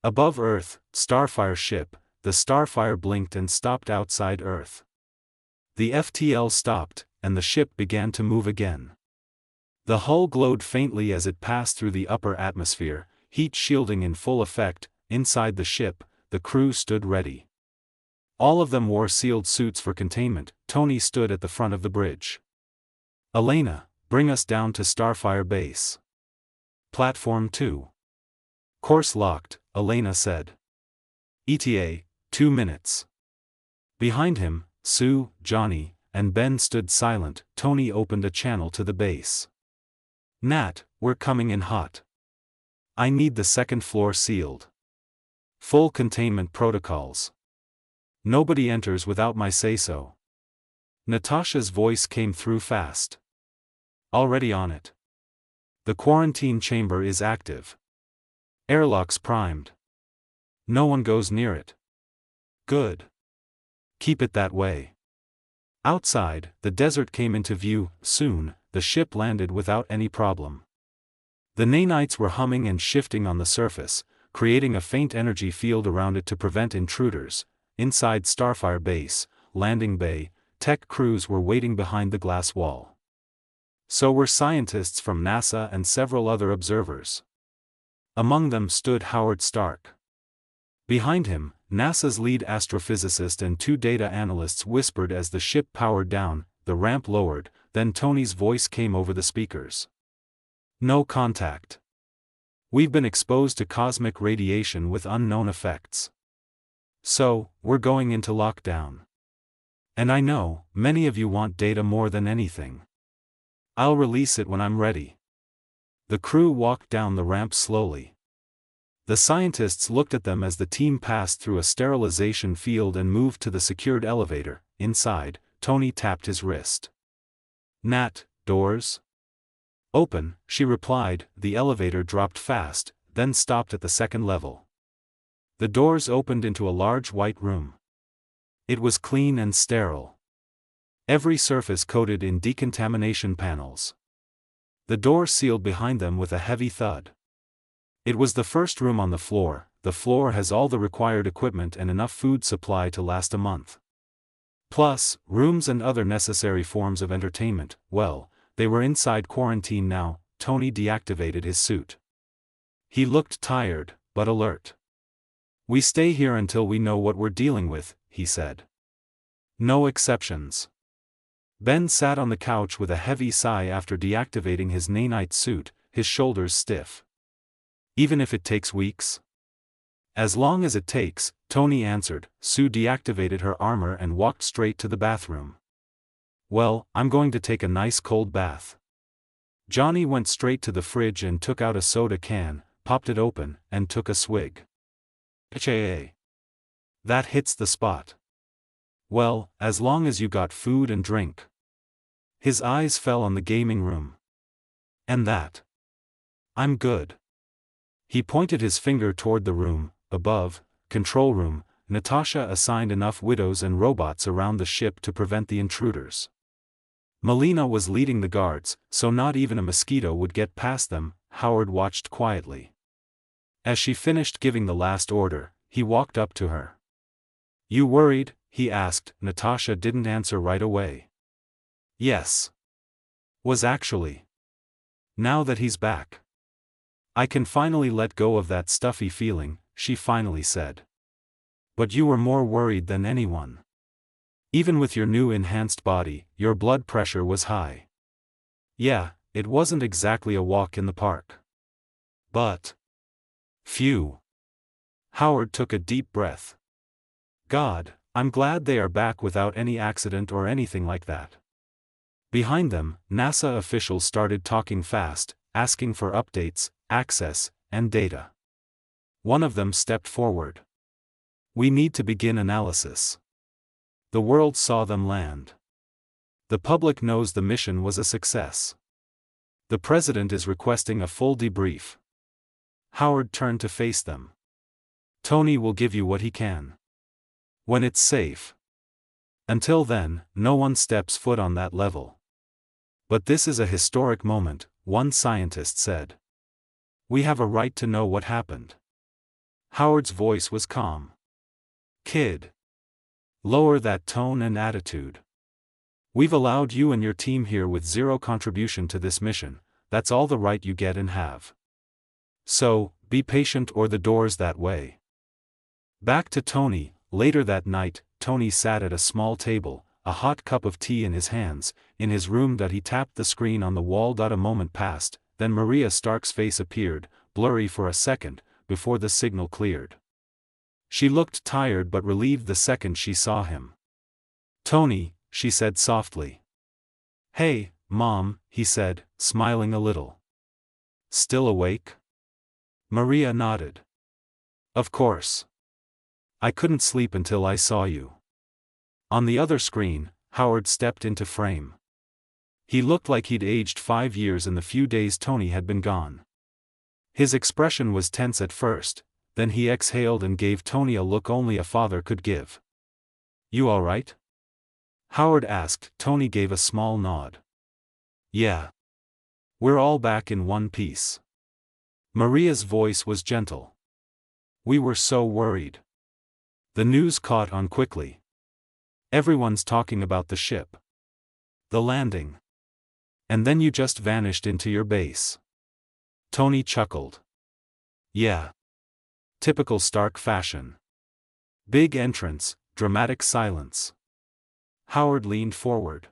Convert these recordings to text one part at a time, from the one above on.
Above Earth, Starfire ship, the Starfire blinked and stopped outside Earth. The FTL stopped, and the ship began to move again. The hull glowed faintly as it passed through the upper atmosphere, heat shielding in full effect. Inside the ship, the crew stood ready. All of them wore sealed suits for containment. Tony stood at the front of the bridge. Elena, bring us down to Starfire base. Platform 2. Course locked, Elena said. ETA, 2 minutes. Behind him, Sue, Johnny, and Ben stood silent. Tony opened a channel to the base. Nat, we're coming in hot. I need the second floor sealed. Full containment protocols. Nobody enters without my say-so. Natasha's voice came through fast. Already on it. The quarantine chamber is active. Airlocks primed. No one goes near it. Good. Keep it that way. Outside, the desert came into view. Soon, the ship landed without any problem. The nanites were humming and shifting on the surface, creating a faint energy field around it to prevent intruders. Inside Starfire base, landing bay, tech crews were waiting behind the glass wall. So were scientists from NASA and several other observers. Among them stood Howard Stark. Behind him, NASA's lead astrophysicist and 2 data analysts whispered as the ship powered down. The ramp lowered, then Tony's voice came over the speakers. No contact. We've been exposed to cosmic radiation with unknown effects. So, we're going into lockdown. And I know, many of you want data more than anything. I'll release it when I'm ready. The crew walked down the ramp slowly. The scientists looked at them as the team passed through a sterilization field and moved to the secured elevator. Inside, Tony tapped his wrist. Nat, doors? Open, she replied. The elevator dropped fast, then stopped at the second level. The doors opened into a large white room. It was clean and sterile. Every surface coated in decontamination panels. The door sealed behind them with a heavy thud. It was the first room on the floor. The floor has all the required equipment and enough food supply to last a month. Plus, rooms and other necessary forms of entertainment. Well, they were inside quarantine now. Tony deactivated his suit. He looked tired, but alert. We stay here until we know what we're dealing with, he said. No exceptions. Ben sat on the couch with a heavy sigh after deactivating his nanite suit, his shoulders stiff. Even if it takes weeks? As long as it takes, Tony answered. Sue deactivated her armor and walked straight to the bathroom. Well, I'm going to take a nice cold bath. Johnny went straight to the fridge and took out a soda can, popped it open, and took a swig. HAA. That hits the spot. Well, as long as you got food and drink. His eyes fell on the gaming room. And that. I'm good. He pointed his finger toward the room, above, control room. Natasha assigned enough widows and robots around the ship to prevent the intruders. Melina was leading the guards, so not even a mosquito would get past them. Howard watched quietly. As she finished giving the last order, he walked up to her. You worried? He asked. Natasha didn't answer right away. Yes. Was actually. Now that he's back. I can finally let go of that stuffy feeling, she finally said. But you were more worried than anyone. Even with your new enhanced body, your blood pressure was high. Yeah, it wasn't exactly a walk in the park. But. Phew. Howard took a deep breath. God, I'm glad they are back without any accident or anything like that. Behind them, NASA officials started talking fast, asking for updates, access, and data. One of them stepped forward. We need to begin analysis. The world saw them land. The public knows the mission was a success. The president is requesting a full debrief. Howard turned to face them. Tony will give you what he can. When it's safe. Until then, no one steps foot on that level. But this is a historic moment, one scientist said. We have a right to know what happened. Howard's voice was calm. Kid. Lower that tone and attitude. We've allowed you and your team here with zero contribution to this mission, that's all the right you get and have. So, be patient or the door's that way. Back to Tony. Later that night, Tony sat at a small table, a hot cup of tea in his hands, in his room that he tapped the screen on the wall. A moment passed, then Maria Stark's face appeared, blurry for a second, before the signal cleared. She looked tired but relieved the second she saw him. Tony, she said softly. Hey, Mom, he said, smiling a little. Still awake? Maria nodded. Of course. I couldn't sleep until I saw you. On the other screen, Howard stepped into frame. He looked like he'd aged 5 years in the few days Tony had been gone. His expression was tense at first, then he exhaled and gave Tony a look only a father could give. You all right? Howard asked. Tony gave a small nod. Yeah. We're all back in one piece. Maria's voice was gentle. We were so worried. The news caught on quickly. Everyone's talking about the ship. The landing. And then you just vanished into your base. Tony chuckled. Yeah. Typical Stark fashion. Big entrance, dramatic silence. Howard leaned forward.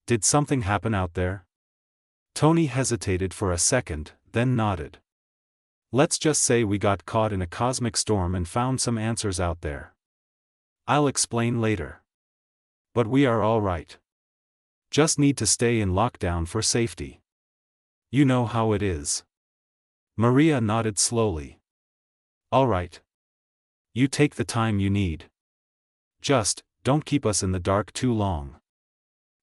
Did something happen out there? Tony hesitated for a second, then nodded. Let's just say we got caught in a cosmic storm and found some answers out there. I'll explain later. But we are all right. Just need to stay in lockdown for safety. You know how it is. Maria nodded slowly. All right. You take the time you need. Just, don't keep us in the dark too long.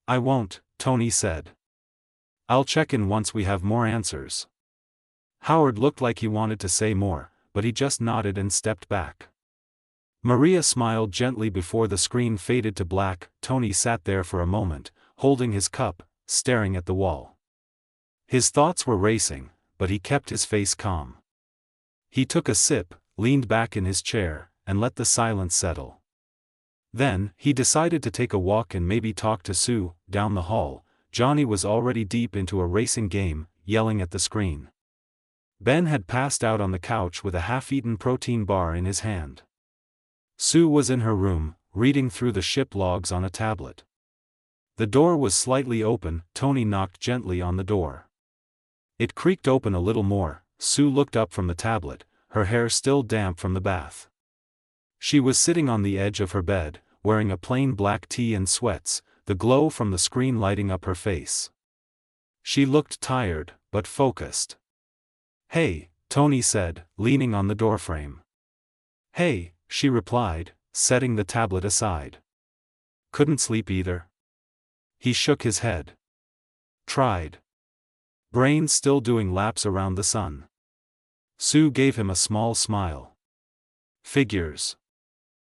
I won't, Tony said. I'll check in once we have more answers. Howard looked like he wanted to say more, but he just nodded and stepped back. Maria smiled gently before the screen faded to black. Tony sat there for a moment, holding his cup, staring at the wall. His thoughts were racing, but he kept his face calm. He took a sip, leaned back in his chair, and let the silence settle. Then, he decided to take a walk and maybe talk to Sue. Down the hall, Johnny was already deep into a racing game, yelling at the screen. Ben had passed out on the couch with a half-eaten protein bar in his hand. Sue was in her room, reading through the ship logs on a tablet. The door was slightly open. Tony knocked gently on the door. It creaked open a little more. Sue looked up from the tablet, her hair still damp from the bath. She was sitting on the edge of her bed, wearing a plain black tee and sweats, the glow from the screen lighting up her face. She looked tired, but focused. Hey, Tony said, leaning on the doorframe. Hey, she replied, setting the tablet aside. Couldn't sleep either? He shook his head. Tried. Brain still doing laps around the sun. Sue gave him a small smile. Figures.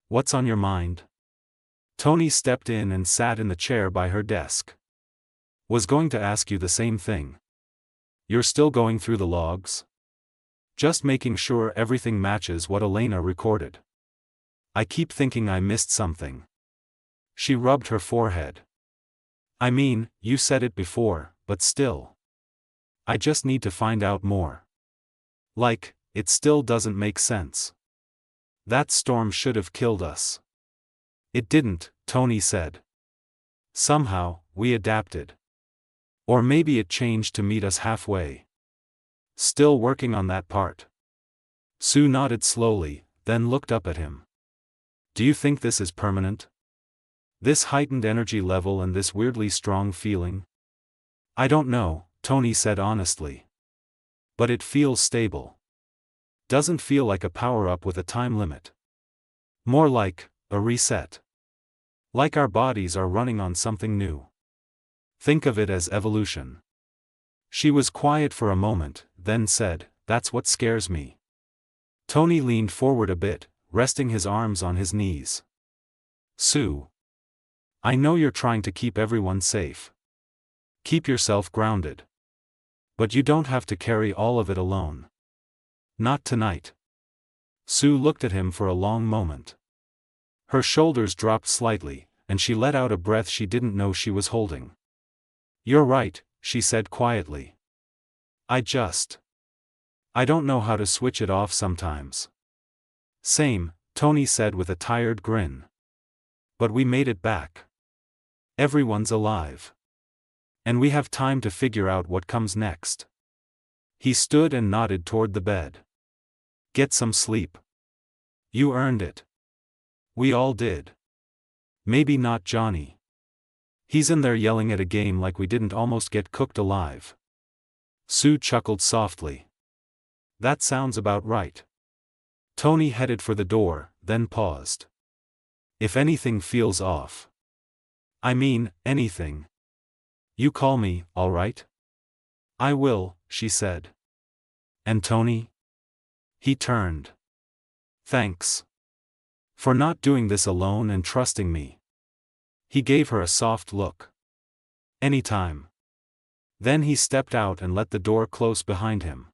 What's on your mind? Tony stepped in and sat in the chair by her desk. Was going to ask you the same thing. You're still going through the logs? Just making sure everything matches what Elena recorded. I keep thinking I missed something. She rubbed her forehead. I mean, you said it before, but still. I just need to find out more. Like, it still doesn't make sense. That storm should have killed us. It didn't, Tony said. Somehow, we adapted. Or maybe it changed to meet us halfway. Still working on that part. Sue nodded slowly, then looked up at him. Do you think this is permanent? This heightened energy level and this weirdly strong feeling? I don't know, Tony said honestly. But it feels stable. Doesn't feel like a power-up with a time limit. More like a reset. Like our bodies are running on something new. Think of it as evolution. She was quiet for a moment, then said, That's what scares me. Tony leaned forward a bit, resting his arms on his knees. Sue. I know you're trying to keep everyone safe. Keep yourself grounded. But you don't have to carry all of it alone. Not tonight. Sue looked at him for a long moment. Her shoulders dropped slightly, and she let out a breath she didn't know she was holding. "You're right," she said quietly. I don't know how to switch it off sometimes." "Same," Tony said with a tired grin. "But we made it back. Everyone's alive. And we have time to figure out what comes next." He stood and nodded toward the bed. "Get some sleep. You earned it." "We all did. Maybe not Johnny. He's in there yelling at a game like we didn't almost get cooked alive." Sue chuckled softly. "That sounds about right." Tony headed for the door, then paused. "If anything feels off. I mean, anything. You call me, all right?" "I will," she said. "And Tony?" He turned. "Thanks. For not doing this alone and trusting me." He gave her a soft look. "Anytime." Then he stepped out and let the door close behind him.